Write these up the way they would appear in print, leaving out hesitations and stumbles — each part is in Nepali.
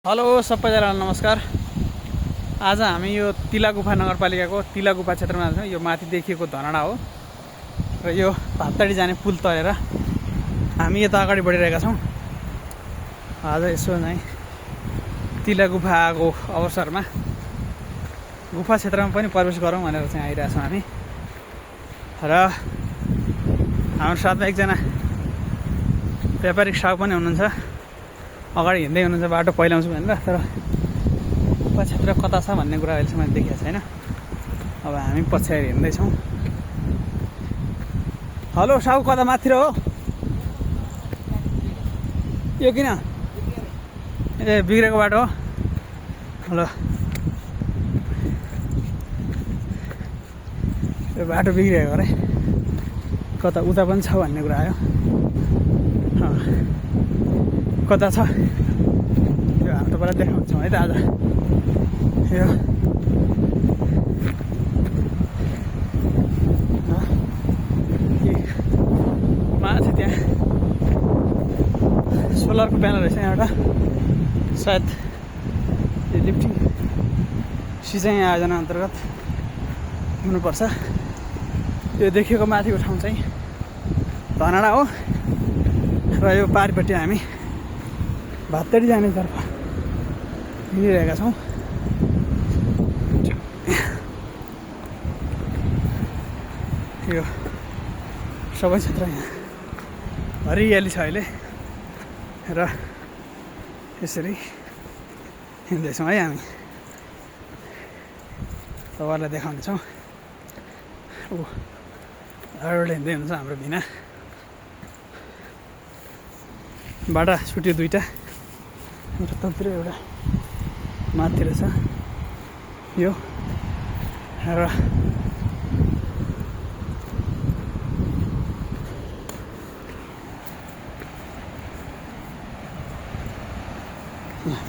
हेलो सबैजनालाई नमस्कार। आज हामी यो तिला गुफा नगरपालिकाको तिला गुफा क्षेत्रमा छौँ। यो माथि देखिएको धनडा हो र यो भातडी जाने पुल तरेर हामी यता अगाडि बढिरहेका छौँ। आज यसो चाहिँ तिला गुफा आएको अवसरमा गुफा क्षेत्रमा पनि प्रवेश गरौँ भनेर चाहिँ आइरहेका छौँ हामी। र हाम्रो साथमा एकजना व्यापारिक साहु पनि हुनुहुन्छ, अगाडि हिँड्दै हुनुहुन्छ बाटो पहिलाउँछु भनेर। तर गुफा क्षेत्र कता छ भन्ने कुरा अहिलेसम्म देखिएको छैन। अब हामी पछाडि हिँड्दैछौँ। हेलो साहु, कता माथितिर हो? यो किन? ए बिग्रेको बाटो हो। ल यो बाटो बिग्रिएको अरे, कता उता पनि छ भन्ने कुरा आयो। कता छ यो हामी तपाईँलाई देखाउँछौँ है त आज। यो माथि त्यहाँ सोलरको प्यानल रहेछ एउटा, सायद यो लिफ्टिङ सिँचाइ आयोजना अन्तर्गत हुनुपर्छ। यो देखिएको माथिको ठाउँ चाहिँ धनडा हो र यो पारिपट्टि हामी भातडी जानेतर्फ हिँडिरहेका छौँ। यो सबै क्षेत्र यहाँ हरियाली छ अहिले र यसरी हिँड्दैछौँ है हामी। तपाईँहरूलाई देखाउनेछौँ। अरूले हिँड्दै हुनुहुन्छ हाम्रो बिना। बाटा छुट्यो दुईवटा, एउटा ततिर एउटा माथितिर छ यो। र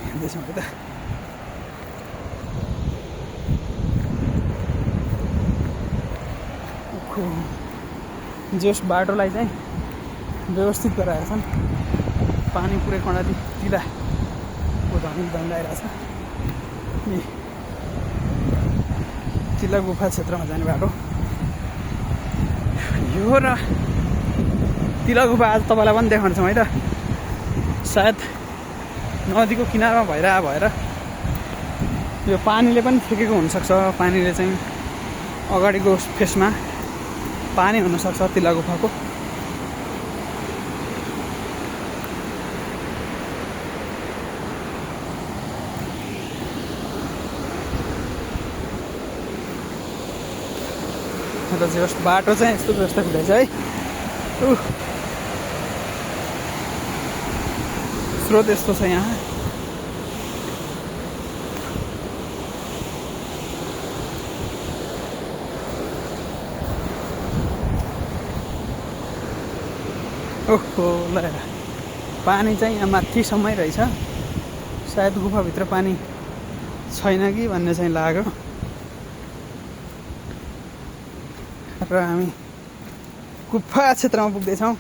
हिँड्दैछौँ है त। जस बाटोलाई चाहिँ व्यवस्थित गराएका छन्। पानी पुरै कर्णाली तिलाको धनी दण्डाइरहेछ। तिला गुफा क्षेत्रमा जाने बाटो यो। र तिला गुफा आज तपाईँलाई पनि देखाउनेछौँ है त। सायद नदीको किनारमा भएर यो पानीले पनि फेकेको हुनसक्छ। पानीले चाहिँ अगाडिको फेसमा पानी हुनसक्छ तिला गुफाको। र जस बाटो चाहिँ यस्तो व्यवस्था हुँदैछ है। स्रोत यस्तो छ यहाँ। ओहो ल, पानी चाहिँ यहाँ माथिसम्मै रहेछ। सायद गुफाभित्र पानी छैन कि भन्ने चाहिँ लाग्यो। र हामी गुफा क्षेत्रमा पुग्दैछौँ।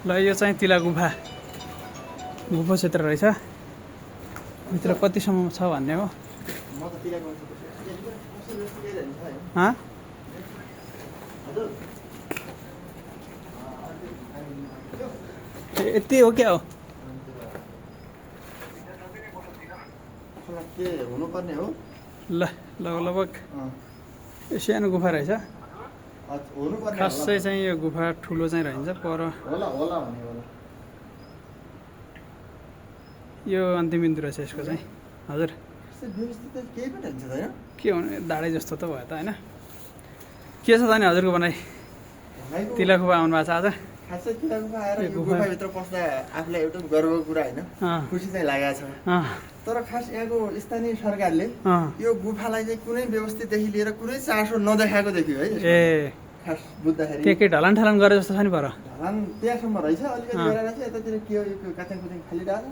ल यो चाहिँ तिला गुफा क्षेत्र रहेछ। भित्र कतिसम्म छ भन्ने हो। यति हो क्या हो? के हुनुपर्ने हो? ल लगभग सानो गुफा रहेछ। खासै चाहिँ यो गुफा ठुलो चाहिँ रहन्छ पर। यो अन्तिम बिन्दु रहेछ यसको चाहिँ। हजुर के हुने, दाडै जस्तो त भयो त होइन। के छ त नि हजुरको बनाइ? तिला गुफा आउनु भएको छ आज? खासै तिला गुफा आएर यो गुफाभित्र पस्दा आफूलाई एउटा गर्वको कुरा होइन, खुसी चाहिँ लागेको छ। तर खास यहाँको स्थानीय सरकारले यो गुफालाई चाहिँ कुनै व्यवस्थितदेखि लिएर कुनै चासो नदेखाएको देखियो है। ए खास बुझ्दाखेरि के ढलान ढलान गरे जस्तो छ नि पर। ढलान त्यहाँसम्म रहेछ, अलिकति गएर रहेछ। यतातिर के हो, यो काच्याङ कुच्याङ खाली डाल।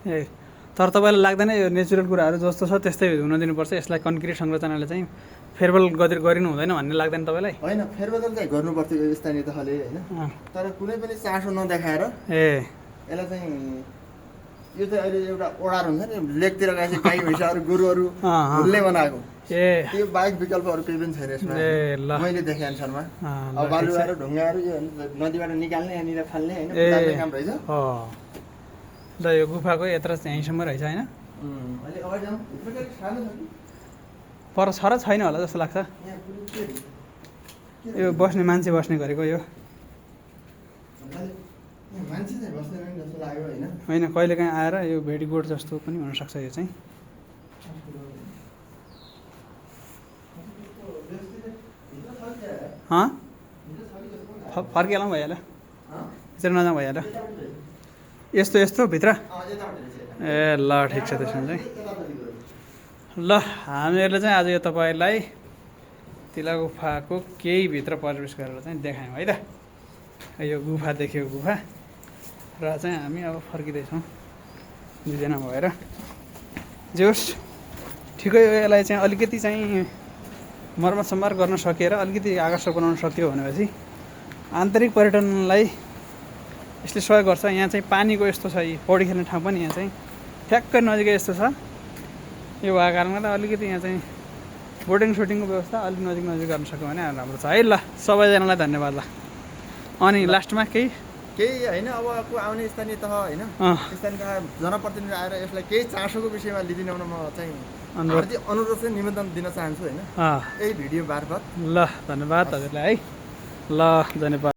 ए तर तपाईँलाई लाग्दैन यो नेचुरल कुराहरू जस्तो छ त्यस्तै हुन दिनुपर्छ, यसलाई कन्क्रिट संरचनाले चाहिँ फेरबल गरिनु हुँदैन भन्ने लाग्दैन तपाईँलाई? होइन, फेरबदल चाहिँ गर्नुपर्थ्यो यो स्थानीय तहले होइन, तर कुनै पनि चासो नदेखाएर यसलाई चाहिँ यो चाहिँ अहिले एउटा ओडार हुन्छ नि लेकतिर गएपछि गाई भैँसाहरू गोरुहरू हुल्ले बनाएको, त्यो बाहेक विकल्पहरू केही पनि छैन यसमा मैले देखेँ अनुसारमा। अब बालुवाहरू ढुङ्गाहरू यो नदीबाट निकाल्ने यहाँनिर फाल्ने होइन उतार्ने काम रहेछ। ल यो गुफाको यत्र यहीँसम्म रहेछ होइन? अहिले अगाडि जाउँ, भित्र सानो छ कि पर छ र छैन होला जस्तो लाग्छ। यो बस्ने मान्छे बस्ने गरेको यो मान्छे चाहिँ बस्दैन जस्तो लाग्यो होइन? होइन, कहिलेकाहीँ आएर यो भेडीगोठ जस्तो पनि हुनसक्छ यो चाहिँ। फर्किहालौँ भइहाल्यो, भित्र नजाउँ भइहाल्यो। यस्तो यस्तो भित्र ए ल ठिक छ त्यसमा चाहिँ। ल हामीहरूले चाहिँ आज यो तपाईँलाई तिला गुफाको केही भित्र प्रवेश गरेर चाहिँ देखायौँ है त। यो गुफा देख्यो गुफा र चाहिँ हामी अब फर्किँदैछौँ दुईजना भएर। जे होस् ठिकै हो, यसलाई चाहिँ अलिकति चाहिँ मर्मत सम्मार गर्न सकिएर अलिकति आकर्षक बनाउन सक्यो भनेपछि आन्तरिक पर्यटनलाई यसले सहयोग गर्छ। यहाँ चाहिँ पानीको यस्तो छ, पौडी खेल्ने ठाउँ पनि यहाँ चाहिँ ठ्याक्कै नजिकै यस्तो छ। यो भएको कारणले गर्दा अलिकति यहाँ चाहिँ बोटिङ सुटिङको व्यवस्था अलिक नजिक गर्न सक्यो भने राम्रो छ है। ल सबैजनालाई धन्यवाद। ल अनि लास्टमा केही होइन, अबको आउने स्थानीय तह होइन, स्थानीय तह जनप्रतिनिधि आएर यसलाई केही चासोको विषयमा लिदिन म चाहिँ अनुरोध चाहिँ निवेदन दिन चाहन्छु होइन, यही भिडियो मार्फत। ल धन्यवाद हजुरलाई है। ल धन्यवाद।